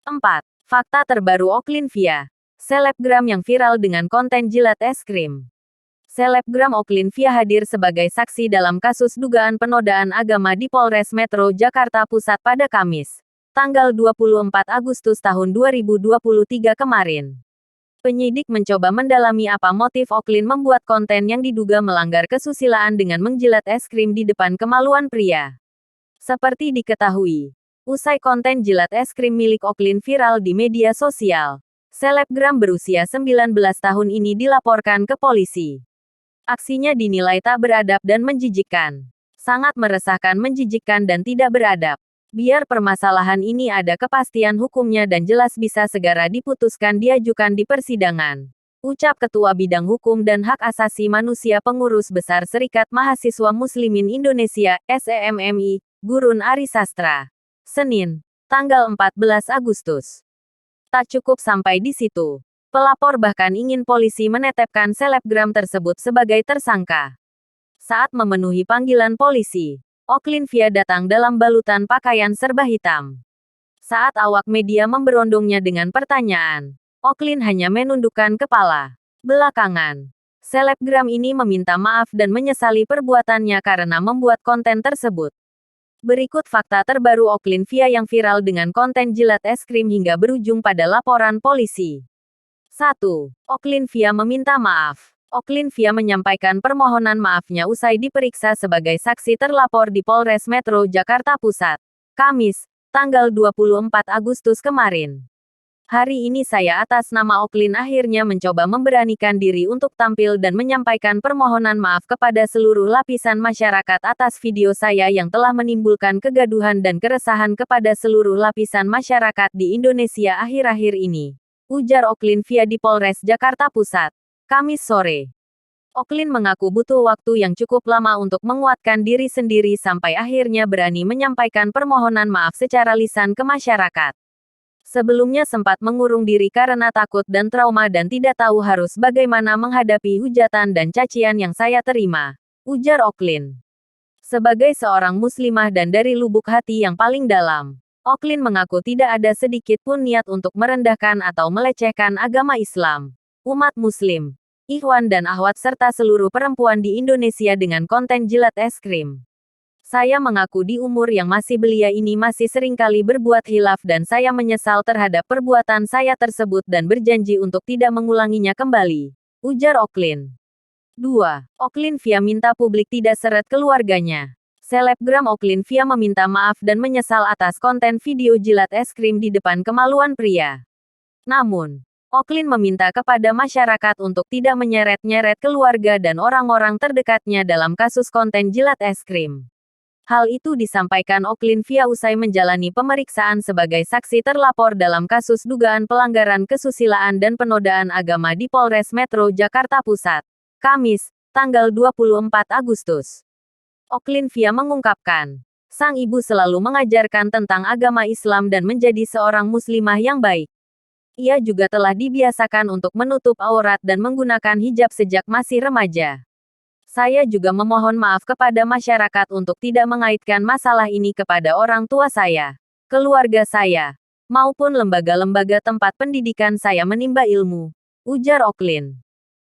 4. Fakta terbaru Oklin-Via. Selebgram yang viral dengan konten jilat es krim. Selebgram Oklin-Via hadir sebagai saksi dalam kasus dugaan penodaan agama di Polres Metro Jakarta Pusat pada Kamis, tanggal 24 Agustus tahun 2023 kemarin. Penyidik mencoba mendalami apa motif Oklin membuat konten yang diduga melanggar kesusilaan dengan menjilat es krim di depan kemaluan pria. Seperti diketahui, usai konten jilat es krim milik Oklin viral di media sosial, selebgram berusia 19 tahun ini dilaporkan ke polisi. Aksinya dinilai tak beradab dan menjijikkan. Sangat meresahkan, menjijikkan dan tidak beradab. Biar permasalahan ini ada kepastian hukumnya dan jelas bisa segera diputuskan diajukan di persidangan. Ucap Ketua Bidang Hukum dan Hak Asasi Manusia Pengurus Besar Serikat Mahasiswa Muslimin Indonesia, SEMMI, Gurun Ari Sastra. Senin, tanggal 14 Agustus. Tak cukup sampai di situ. Pelapor bahkan ingin polisi menetapkan selebgram tersebut sebagai tersangka. Saat memenuhi panggilan polisi, Oklin-Via datang dalam balutan pakaian serba hitam. Saat awak media memberondongnya dengan pertanyaan, Oklin hanya menundukkan kepala. Belakangan, selebgram ini meminta maaf dan menyesali perbuatannya karena membuat konten tersebut. Berikut fakta terbaru Oklin-Via yang viral dengan konten jilat es krim hingga berujung pada laporan polisi. 1. Oklin-Via meminta maaf. Oklin-Via menyampaikan permohonan maafnya usai diperiksa sebagai saksi terlapor di Polres Metro Jakarta Pusat, Kamis, tanggal 24 Agustus kemarin. Hari ini saya atas nama Oklin akhirnya mencoba memberanikan diri untuk tampil dan menyampaikan permohonan maaf kepada seluruh lapisan masyarakat atas video saya yang telah menimbulkan kegaduhan dan keresahan kepada seluruh lapisan masyarakat di Indonesia akhir-akhir ini. Ujar Oklin-Via di Polres Jakarta Pusat, Kamis sore. Oklin mengaku butuh waktu yang cukup lama untuk menguatkan diri sendiri sampai akhirnya berani menyampaikan permohonan maaf secara lisan ke masyarakat. Sebelumnya sempat mengurung diri karena takut dan trauma dan tidak tahu harus bagaimana menghadapi hujatan dan cacian yang saya terima, ujar Oklin. Sebagai seorang muslimah dan dari lubuk hati yang paling dalam, Oklin mengaku tidak ada sedikit pun niat untuk merendahkan atau melecehkan agama Islam, umat muslim, ikhwan dan akhwat serta seluruh perempuan di Indonesia dengan konten jilat es krim. Saya mengaku di umur yang masih belia ini masih seringkali berbuat hilaf dan saya menyesal terhadap perbuatan saya tersebut dan berjanji untuk tidak mengulanginya kembali, ujar Oklin. 2. Oklin-Via minta publik tidak seret keluarganya. Selebgram Oklin-Via meminta maaf dan menyesal atas konten video jilat es krim di depan kemaluan pria. Namun, Oklin meminta kepada masyarakat untuk tidak menyeret-nyeret keluarga dan orang-orang terdekatnya dalam kasus konten jilat es krim. Hal itu disampaikan Oklin-Via usai menjalani pemeriksaan sebagai saksi terlapor dalam kasus dugaan pelanggaran kesusilaan dan penodaan agama di Polres Metro Jakarta Pusat, Kamis, tanggal 24 Agustus. Oklin-Via mengungkapkan, sang ibu selalu mengajarkan tentang agama Islam dan menjadi seorang muslimah yang baik. Ia juga telah dibiasakan untuk menutup aurat dan menggunakan hijab sejak masih remaja. Saya juga memohon maaf kepada masyarakat untuk tidak mengaitkan masalah ini kepada orang tua saya, keluarga saya, maupun lembaga-lembaga tempat pendidikan saya menimba ilmu, ujar Oklin.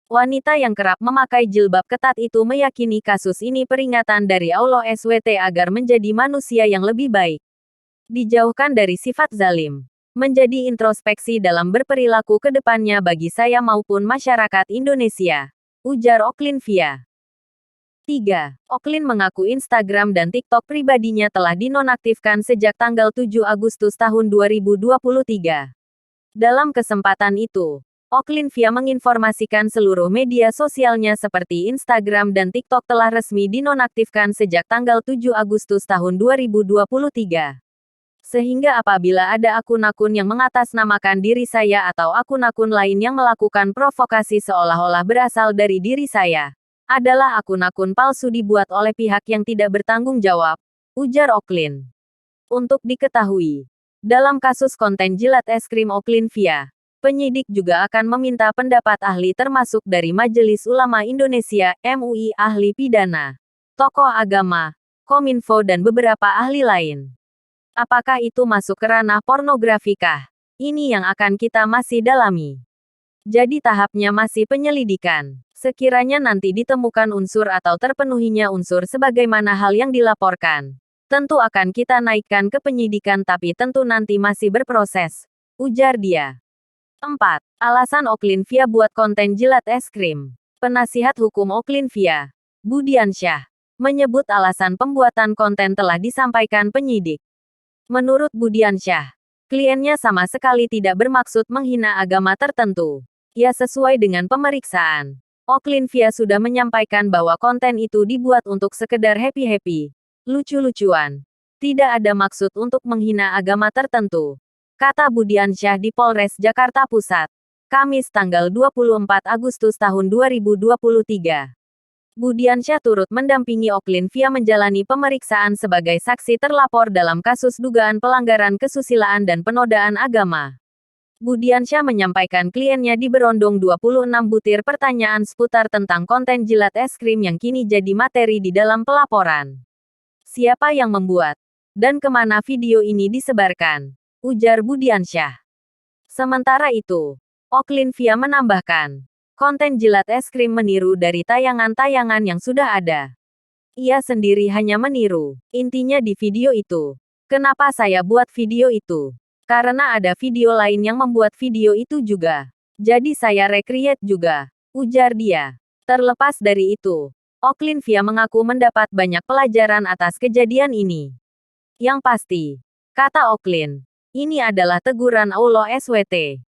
Wanita yang kerap memakai jilbab ketat itu meyakini kasus ini peringatan dari Allah SWT agar menjadi manusia yang lebih baik. Dijauhkan dari sifat zalim. Menjadi introspeksi dalam berperilaku ke depannya bagi saya maupun masyarakat Indonesia, ujar Oklin-Via. 3. Oklin mengaku Instagram dan TikTok pribadinya telah dinonaktifkan sejak tanggal 7 Agustus tahun 2023. Dalam kesempatan itu, Oklin-Via menginformasikan seluruh media sosialnya seperti Instagram dan TikTok telah resmi dinonaktifkan sejak tanggal 7 Agustus tahun 2023. Sehingga apabila ada akun-akun yang mengatasnamakan diri saya atau akun-akun lain yang melakukan provokasi seolah-olah berasal dari diri saya, adalah akun-akun palsu dibuat oleh pihak yang tidak bertanggung jawab, ujar Oklin. Untuk diketahui, dalam kasus konten jilat es krim Oklin-Via, penyidik juga akan meminta pendapat ahli termasuk dari Majelis Ulama Indonesia, MUI, ahli pidana, tokoh agama, Kominfo dan beberapa ahli lain. Apakah itu masuk ke ranah pornografi kah? Ini yang akan kita masih dalami. Jadi tahapnya masih penyelidikan. Sekiranya nanti ditemukan unsur atau terpenuhinya unsur sebagaimana hal yang dilaporkan, tentu akan kita naikkan ke penyidikan tapi tentu nanti masih berproses, ujar dia. 4. Alasan Oklin-Via buat konten jilat es krim. Penasihat hukum Oklin-Via, Budiansyah, menyebut alasan pembuatan konten telah disampaikan penyidik. Menurut Budiansyah, kliennya sama sekali tidak bermaksud menghina agama tertentu. Ya sesuai dengan pemeriksaan, Oklin-Via sudah menyampaikan bahwa konten itu dibuat untuk sekedar happy-happy, lucu-lucuan. Tidak ada maksud untuk menghina agama tertentu, kata Budiansyah di Polres Jakarta Pusat, Kamis tanggal 24 Agustus tahun 2023. Budiansyah turut mendampingi Oklin-Via menjalani pemeriksaan sebagai saksi terlapor dalam kasus dugaan pelanggaran kesusilaan dan penodaan agama. Budiansyah menyampaikan kliennya diberondong 26 butir pertanyaan seputar tentang konten jilat es krim yang kini jadi materi di dalam pelaporan. Siapa yang membuat? Dan kemana video ini disebarkan? Ujar Budiansyah. Sementara itu, Oklin-Via menambahkan, konten jilat es krim meniru dari tayangan-tayangan yang sudah ada. Ia sendiri hanya meniru, intinya di video itu. Kenapa saya buat video itu? Karena ada video lain yang membuat video itu juga. Jadi saya recreate juga, ujar dia. Terlepas dari itu, Oklin-Via mengaku mendapat banyak pelajaran atas kejadian ini. Yang pasti, kata Oklin, ini adalah teguran Allah SWT.